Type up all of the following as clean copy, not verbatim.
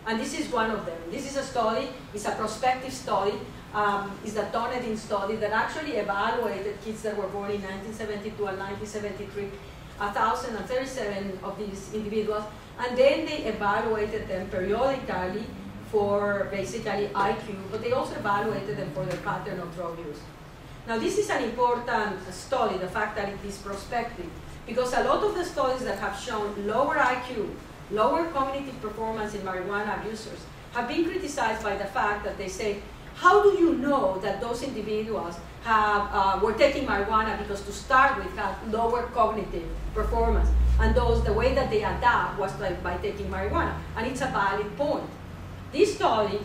And this is one of them. This is a study, it's a prospective study, it's the Dunedin study that actually evaluated kids that were born in 1972 and 1973, 1,037 of these individuals, and then they evaluated them periodically for basically IQ, but they also evaluated them for their pattern of drug use. Now this is an important study, the fact that it is prospective, because a lot of the studies that have shown lower IQ, lower cognitive performance in marijuana abusers have been criticized by the fact that they say, how do you know that those individuals were taking marijuana because to start with had lower cognitive performance, and those, the way that they adapt was by taking marijuana, and it's a valid point. This study,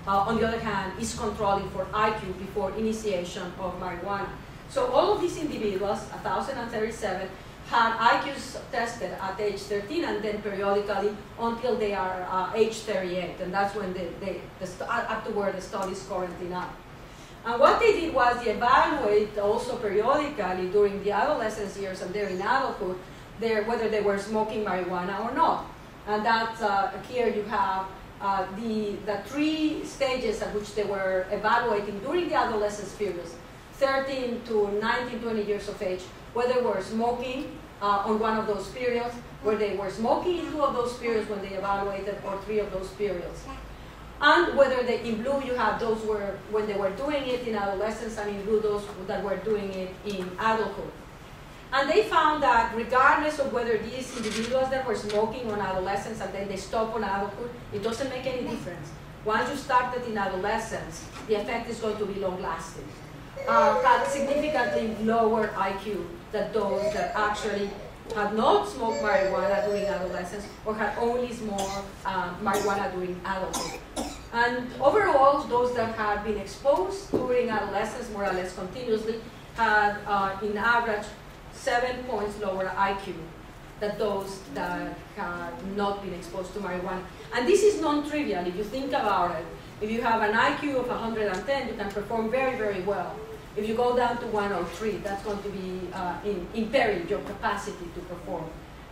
on the other hand, is controlling for IQ before initiation of marijuana. So all of these individuals, 1,037, had IQs tested at age 13 and then periodically until they are age 38, and that's when up to where the study is currently now. And what they did was they evaluate also periodically during the adolescence years and they're in adulthood, whether they were smoking marijuana or not. And that's, here you have the 3 stages at which they were evaluating during the adolescence periods, 13 to 19, 20 years of age, whether they were smoking on one of those periods, where they were smoking in 2 of those periods when they evaluated, or 3 of those periods. And whether they, in blue you have those when they were doing it in adolescence, and in blue those that were doing it in adulthood. And they found that regardless of whether these individuals that were smoking on adolescence and then they stop on adulthood, it doesn't make any difference. Once you started in adolescence, the effect is going to be long-lasting. Had significantly lower IQ than those that actually had not smoked marijuana during adolescence or had only smoked marijuana during adulthood. And overall, those that had been exposed during adolescence more or less continuously had, in average, 7 points lower IQ than those that had not been exposed to marijuana. And this is non-trivial if you think about it. If you have an IQ of 110, you can perform very, very well. If you go down to 103, that's going to be impairing your capacity to perform.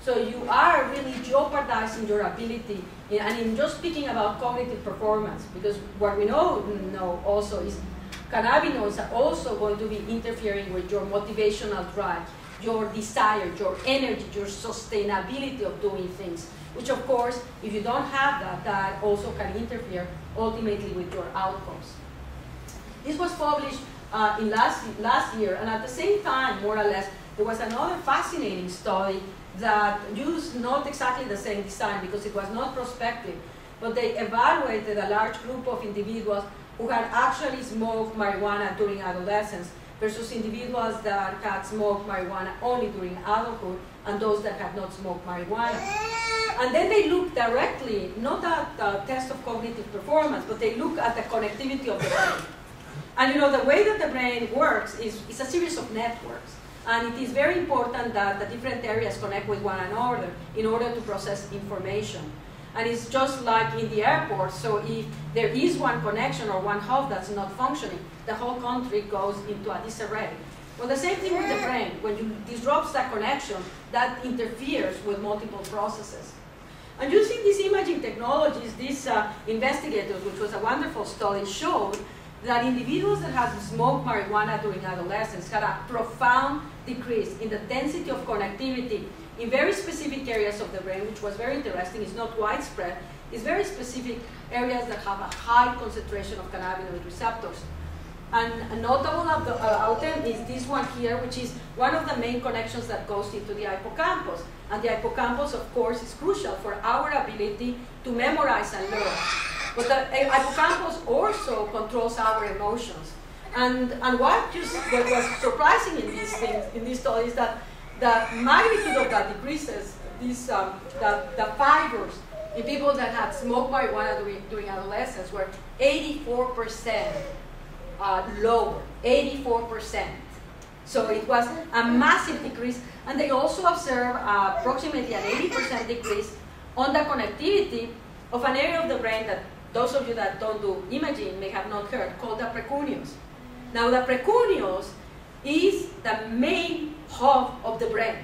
So you are really jeopardizing your ability, and in just speaking about cognitive performance, because what we know also is cannabinoids are also going to be interfering with your motivational drive, your desire, your energy, your sustainability of doing things, which of course, if you don't have that, that also can interfere ultimately with your outcomes. This was published in last year, and at the same time, more or less, there was another fascinating study that used not exactly the same design because it was not prospective, but they evaluated a large group of individuals who had actually smoked marijuana during adolescence versus individuals that had smoked marijuana only during adulthood and those that had not smoked marijuana. And then they looked directly, not at the test of cognitive performance, but they look at the connectivity of the brain. And you know, the way that the brain works is a series of networks. And it is very important that the different areas connect with one another in order to process information. And it's just like in the airport, so if there is one connection or one hub that's not functioning, the whole country goes into a disarray. Well, the same thing with the brain. When you disrupt that connection, that interferes with multiple processes. And using these imaging technologies, these investigators, which was a wonderful study, showed that individuals that had smoked marijuana during adolescence had a profound decrease in the density of connectivity in very specific areas of the brain, which was very interesting. It's not widespread. It's very specific areas that have a high concentration of cannabinoid receptors. And a notable of them is this one here, which is one of the main connections that goes into the hippocampus. And the hippocampus, of course, is crucial for our ability to memorize and learn. But the hippocampus also controls our emotions. And what was surprising in these things, in these studies, that the magnitude of that decreases, the fibers in people that had smoked marijuana during adolescence were 84% lower, 84%. So it was a massive decrease. And they also observed approximately an 80% decrease on the connectivity of an area of the brain that those of you that don't do imaging may have not heard, called the precuneus. Now the precuneus is the main hub of the brain.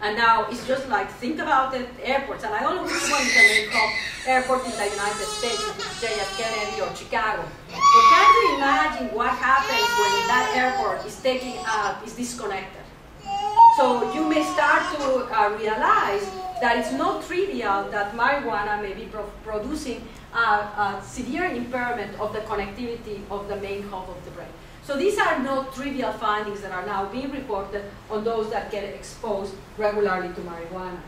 And now it's just like, think about the airports, and I don't know which one is the main hub airport in the United States, if it's JF Kennedy or Chicago. But can you imagine what happens when that airport is is disconnected? So you may start to realize that it's not trivial that marijuana may be producing a severe impairment of the connectivity of the main hub of the brain. So these are not trivial findings that are now being reported on those that get exposed regularly to marijuana.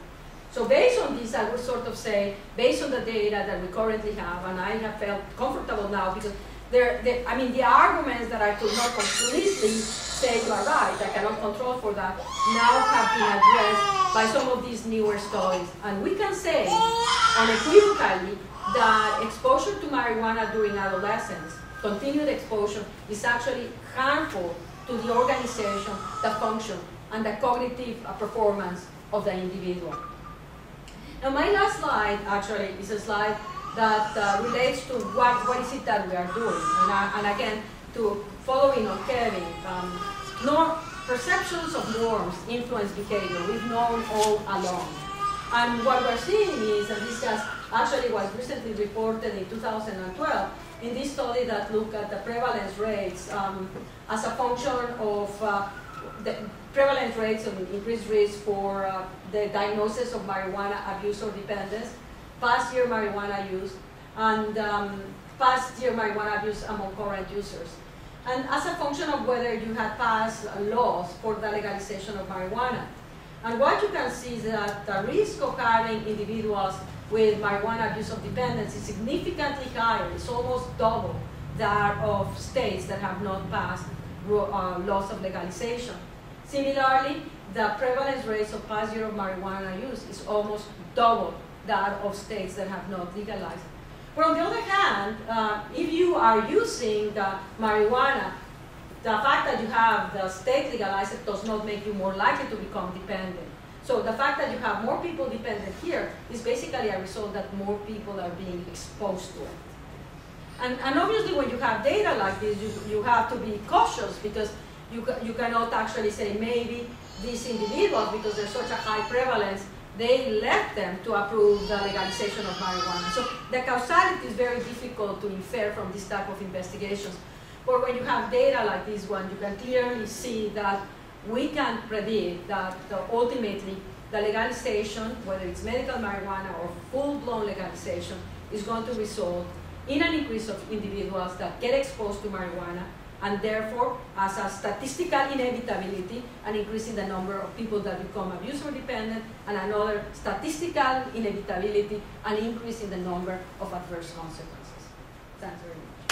So based on this, I would sort of say, based on the data that we currently have, and I have felt comfortable now because the arguments that I could not completely say you are right, I cannot control for that, now have been addressed by some of these newer studies. And we can say unequivocally that exposure to marijuana during adolescence, continued exposure, is actually harmful to the organization, the function, and the cognitive performance of the individual. Now my last slide actually is a slide that relates to what is it that we are doing. And again, to following on Kevin, perceptions of norms influence behavior. We've known all along. And what we're seeing is, and this actually was recently reported in 2012, in this study that looked at the prevalence rates as a function of the prevalence rates of increased risk for the diagnosis of marijuana abuse or dependence, past year marijuana use, and past year marijuana abuse among current users. And as a function of whether you had passed laws for the legalization of marijuana. And what you can see is that the risk of having individuals with marijuana abuse of dependence is significantly higher. It's almost double that of states that have not passed laws of legalization. Similarly, the prevalence rates of past year of marijuana use is almost double that of states that have not legalized. But on the other hand, if you are using the marijuana, the fact that you have the state legalized it does not make you more likely to become dependent. So the fact that you have more people dependent here is basically a result that more people are being exposed to it. And obviously when you have data like this, you have to be cautious because you cannot actually say maybe these individuals, because there's such a high prevalence, they led them to approve the legalization of marijuana. So the causality is very difficult to infer from this type of investigations. But when you have data like this one, you can clearly see that we can predict that ultimately the legalization, whether it's medical marijuana or full-blown legalization, is going to result in an increase of individuals that get exposed to marijuana, and therefore, as a statistical inevitability, an increase in the number of people that become abuse or dependent, and another statistical inevitability, an increase in the number of adverse consequences. Thanks very much.